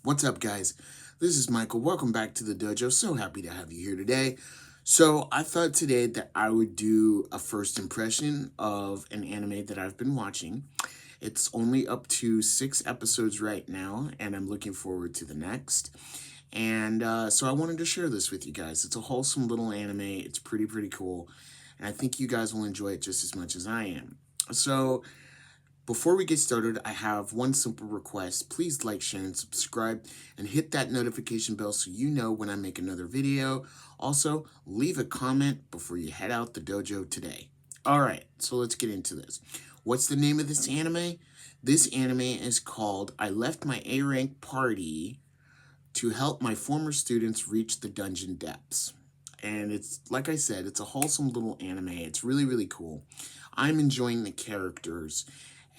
What's up, guys? This is Michael. Welcome back to the dojo. So happy to have you here today. So, I thought today that I would do a first impression of an anime that I've been watching. It's only up to 6 episodes right now, and I'm looking forward to the next. And so, I wanted to share this with you guys. It's a wholesome little anime, it's pretty cool, and I think you guys will enjoy it just as much as I am. So, before we get started, I have one simple request. Please like, share, and subscribe, and hit that notification bell so you know when I make another video. Also, leave a comment before you head out the dojo today. Alright, so let's get into this. What's the name of this anime? This anime is called I Left My A-Rank Party to Help My Former Students Reach the Dungeon Depths. And it's, like I said, it's a wholesome little anime. It's really cool. I'm enjoying the characters,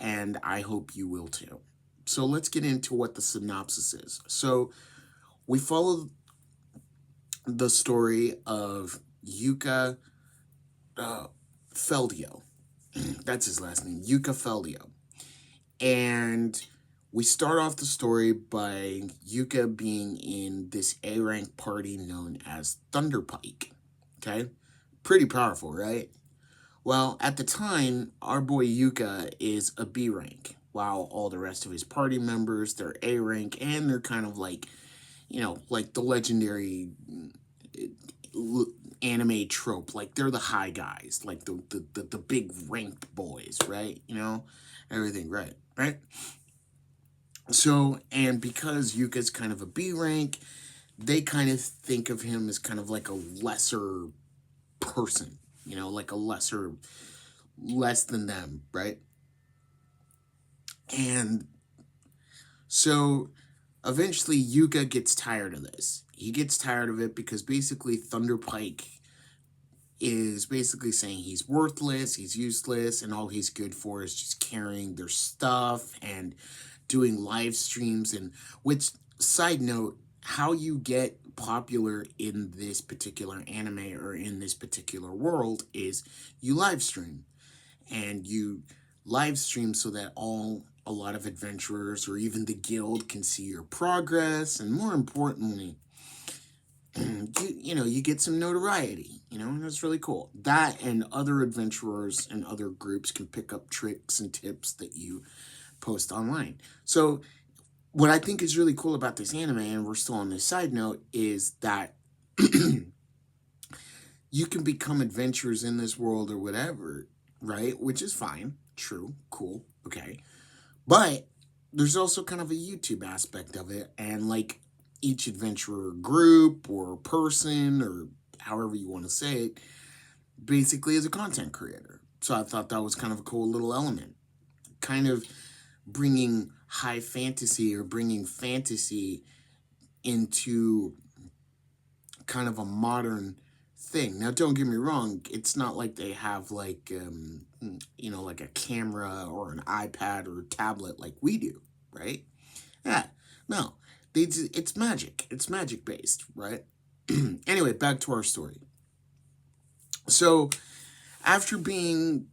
and I hope you will too. So let's get into what the synopsis is. So we follow the story of Yuka Feldio. That's his last name, Yuka Feldio. And we start off the story by Yuka being in this A-rank party known as Thunderpike. Okay? Pretty powerful, right? Well, at the time, our boy Yuka is a B rank, while all the rest of his party members, they're A rank, and they're kind of like, like the legendary anime trope. Like, they're the high guys, like the big ranked boys, right? Everything, right? So, and because Yuka's kind of a B rank, they kind of think of him as kind of like a lesser person, like a less than them, right? And so eventually Yuka gets tired of this. He gets tired of it because basically Thunderpike is basically saying he's worthless, he's useless, and all he's good for is just carrying their stuff and doing live streams. And which, side note, how you get popular in this particular anime or in this particular world is you live stream. And you live stream so that a lot of adventurers or even the guild can see your progress, and more importantly, you get some notoriety, and it's really cool. That and other adventurers and other groups can pick up tricks and tips that you post online. So what I think is really cool about this anime, and we're still on this side note, is that you can become adventurers in this world or whatever, right? Which is fine, true, cool, okay. But there's also kind of a YouTube aspect of it, and like each adventurer group or person or however you want to say it, basically is a content creator. So I thought that was kind of a cool little element. Kind of bringing high fantasy or bringing fantasy into kind of a modern thing. Now, don't get me wrong, it's not like they have like like a camera or an iPad or a tablet like we do, right? Yeah, no, it's magic. It's magic based, right? Anyway, back to our story. So, after being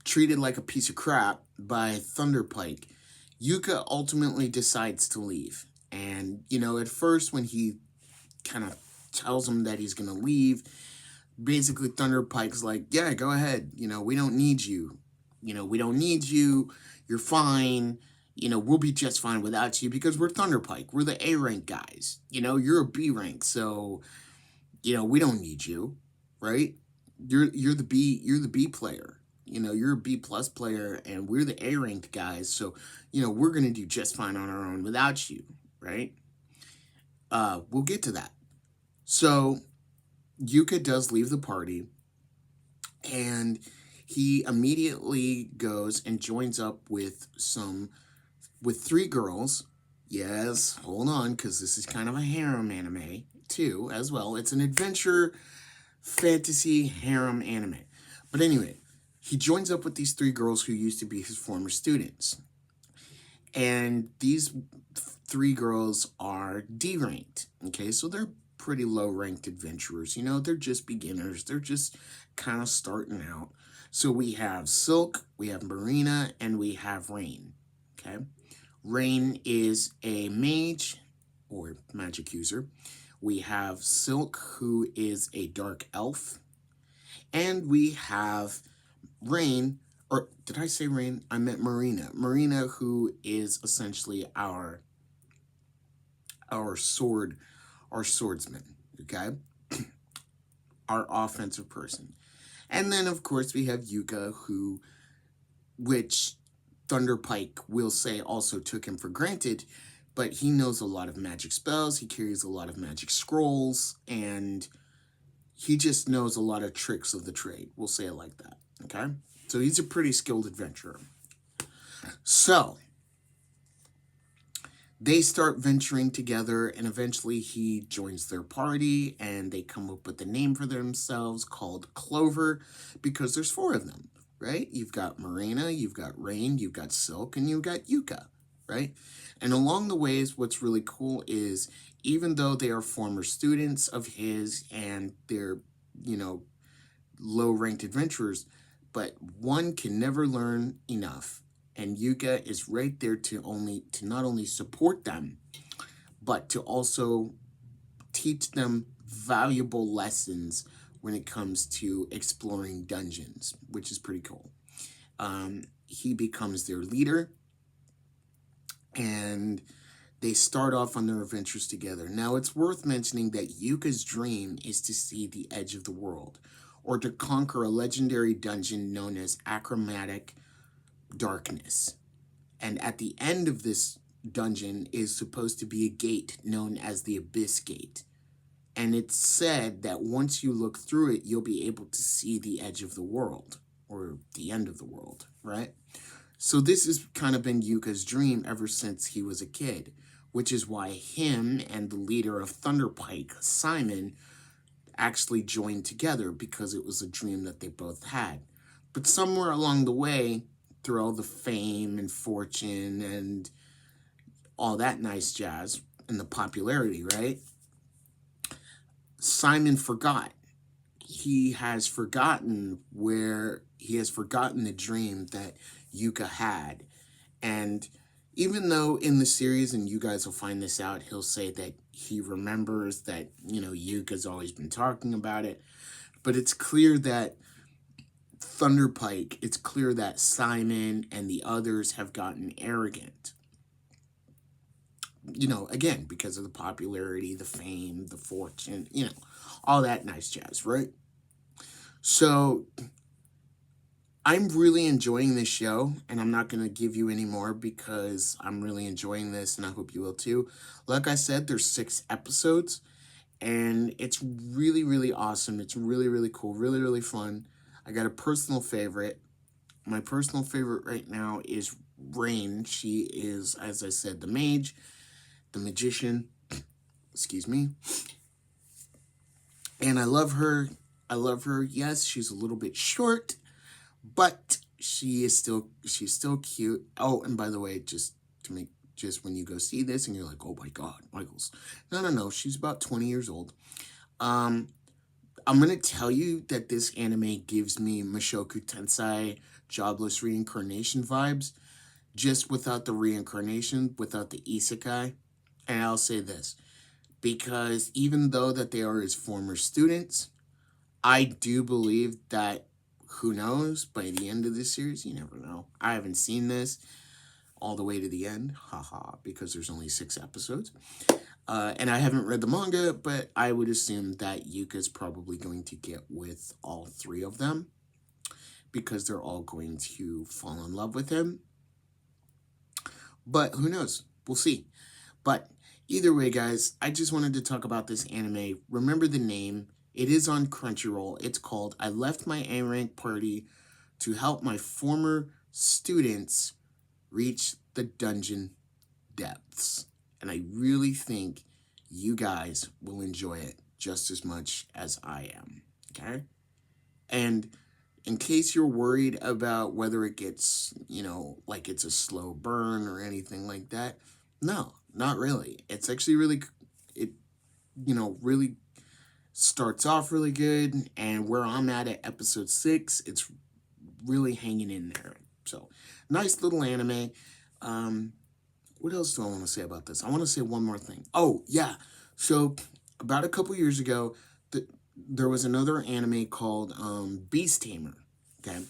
treated like a piece of crap by Thunderpike, Yuka ultimately decides to leave. And, at first when he kind of tells him that he's going to leave, basically Thunderpike's like, yeah, go ahead. We don't need you. We don't need you. You're fine. We'll be just fine without you because we're Thunderpike. We're the A rank guys. You're a B rank. So, we don't need you, right? You're the B player. You're a B plus player and we're the A ranked guys. So, we're going to do just fine on our own without you, right? We'll get to that. So Yuka does leave the party, and he immediately goes and joins up with 3 girls. Yes, hold on, because this is kind of a harem anime too, as well. It's an adventure fantasy harem anime. But anyway, he joins up with these 3 girls who used to be his former students. And these 3 girls are D ranked. Okay, so they're pretty low ranked adventurers. They're just beginners. They're just kind of starting out. So we have Silk, we have Marina, and we have Rain. Okay, Rain is a mage or magic user. We have Silk, who is a dark elf. And we have Rain, or did I say Rain? I meant Marina. Marina, who is essentially our sword, our swordsman, okay? Our offensive person. And then, of course, we have Yuka, which Thunderpike will say also took him for granted, but he knows a lot of magic spells, he carries a lot of magic scrolls, and he just knows a lot of tricks of the trade. We'll say it like that, okay? So he's a pretty skilled adventurer. So, they start venturing together, and eventually he joins their party, and they come up with a name for themselves called Clover, because there's 4 of them, right? You've got Marina, you've got Rain, you've got Silk, and you've got Yuka, right? And along the ways, what's really cool is, even though they are former students of his, and they're, low-ranked adventurers, but one can never learn enough. And Yuka is right there to not only support them, but to also teach them valuable lessons when it comes to exploring dungeons, which is pretty cool. He becomes their leader, and they start off on their adventures together. Now, it's worth mentioning that Yuka's dream is to see the edge of the world, or to conquer a legendary dungeon known as Achromatic Darkness. And at the end of this dungeon is supposed to be a gate known as the Abyss Gate. And it's said that once you look through it, you'll be able to see the edge of the world, or the end of the world, right? So this has kind of been Yuka's dream ever since he was a kid, which is why him and the leader of Thunderpike, Simon, actually joined together, because it was a dream that they both had. But somewhere along the way, through all the fame and fortune and all that nice jazz and the popularity, right? Simon forgot. He has forgotten the dream that Yuka had. And even though in the series, and you guys will find this out, he'll say that he remembers that, Yuka's always been talking about it. But it's clear that it's clear that Simon and the others have gotten arrogant. Again, because of the popularity, the fame, the fortune, all that nice jazz, right? So, I'm really enjoying this show, and I'm not going to give you any more because I'm really enjoying this, and I hope you will too. Like I said, there's 6 episodes, and it's really, really awesome. It's really, really cool, really, really fun. I got a personal favorite. My personal favorite right now is Rain. She is, as I said, the mage, the magician, excuse me. And I love her. Yes, she's a little bit short, but she's still cute. Oh, and by the way, just when you go see this and you're like, oh my God, Michael's. No, she's about 20 years old. I'm going to tell you that this anime gives me Mushoku Tensei Jobless Reincarnation vibes, just without the reincarnation, without the isekai. And I'll say this, because even though that they are his former students, I do believe that, who knows, by the end of this series, you never know. I haven't seen this all the way to the end, because there's only 6 episodes. And I haven't read the manga, but I would assume that Yuka's probably going to get with all 3 of them, because they're all going to fall in love with him. But who knows? We'll see. But either way, guys, I just wanted to talk about this anime. Remember the name. It is on Crunchyroll. It's called I Left My A-Rank Party to Help My Former Students Reach the Dungeon Depths. And I really think you guys will enjoy it just as much as I am, okay? And in case you're worried about whether it gets, like it's a slow burn or anything like that, no, not really. It's actually really starts off really good, and where I'm at episode 6, it's really hanging in there. So, nice little anime. what else do I want to say about this? I want to say one more thing. Oh, yeah. So, about a couple years ago, there was another anime called Beast Tamer. Okay.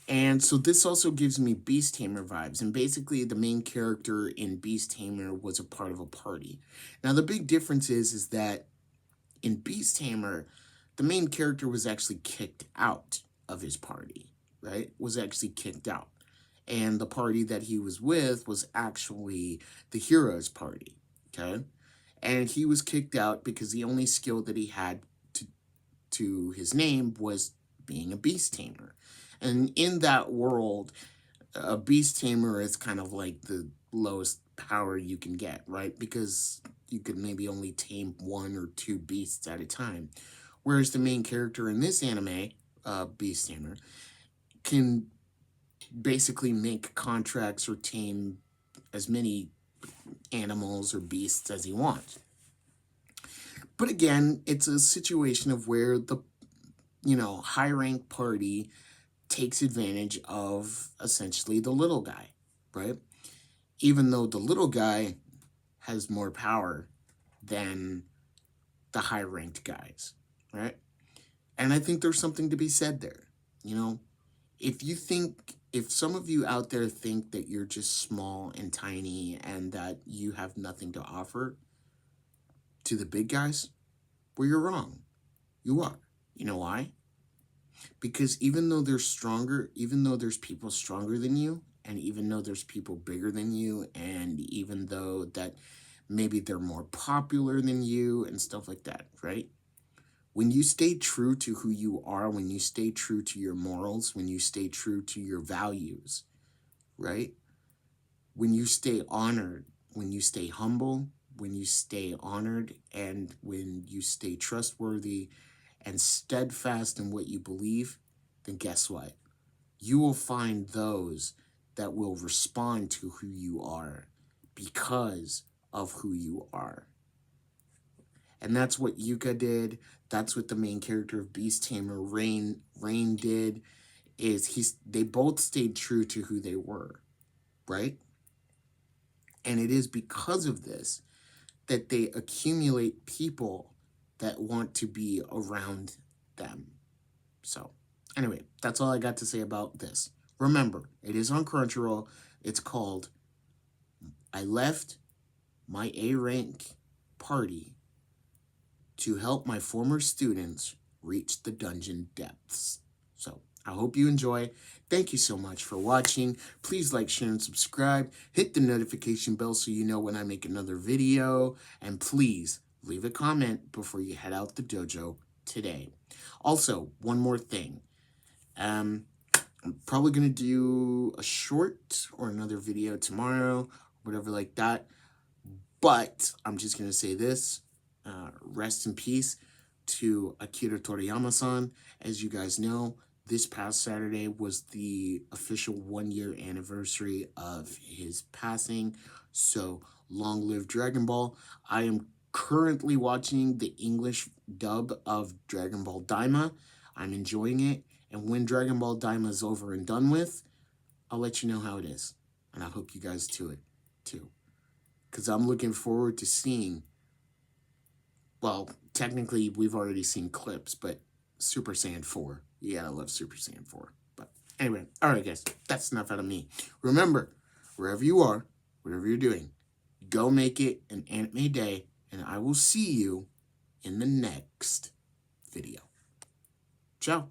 And so this also gives me Beast Tamer vibes. And basically, the main character in Beast Tamer was a part of a party. Now, the big difference is that in Beast Tamer, the main character was actually kicked out of his party, right? Was actually kicked out. And the party that he was with was actually the hero's party, okay? And he was kicked out because the only skill that he had to his name was being a beast tamer. And in that world, a beast tamer is kind of like the lowest power you can get, right? Because you could maybe only tame 1 or 2 beasts at a time. Whereas the main character in this anime, Beast Tamer, can basically make contracts or tame as many animals or beasts as he wants. But again, it's a situation of where the, high rank party takes advantage of essentially the little guy, right? Even though the little guy has more power than the high ranked guys, right? And I think there's something to be said there. You know, if some of you out there think that you're just small and tiny and that you have nothing to offer to the big guys, well, you're wrong. You are. You know why? Because even though they're stronger, even though there's people stronger than you, and even though there's people bigger than you, and even though that maybe they're more popular than you and stuff like that, right? When you stay true to who you are, when you stay true to your morals, when you stay true to your values, right? When you stay honored, when you stay humble, when you stay honored, and when you stay trustworthy and steadfast in what you believe, then guess what? You will find those that will respond to who you are because of who you are. And that's what Yuka did. That's what the main character of Beast Tamer, Rain did. They both stayed true to who they were, right? And it is because of this that they accumulate people that want to be around them. So, anyway, that's all I got to say about this. Remember, it is on Crunchyroll. It's called I Left My A Rank Party to Help My Former Students Reach the Dungeon Depths. So, I hope you enjoy. Thank you so much for watching. Please like, share, and subscribe. Hit the notification bell so you know when I make another video. And please leave a comment before you head out the dojo today. Also, one more thing. I'm probably going to do a short or another video tomorrow, whatever like that. But I'm just going to say this. Rest in peace to Akira Toriyama-san. As you guys know, this past Saturday was the official 1-year anniversary of his passing. So, long live Dragon Ball. I am currently watching the English dub of Dragon Ball Daima. I'm enjoying it. And when Dragon Ball Daima is over and done with, I'll let you know how it is. And I hope you guys do it too. Because I'm looking forward to seeing, well, technically we've already seen clips, but Super Saiyan 4. Yeah, I love Super Saiyan 4. But anyway, alright guys, that's enough out of me. Remember, wherever you are, whatever you're doing, go make it an anime day, and I will see you in the next video. Ciao.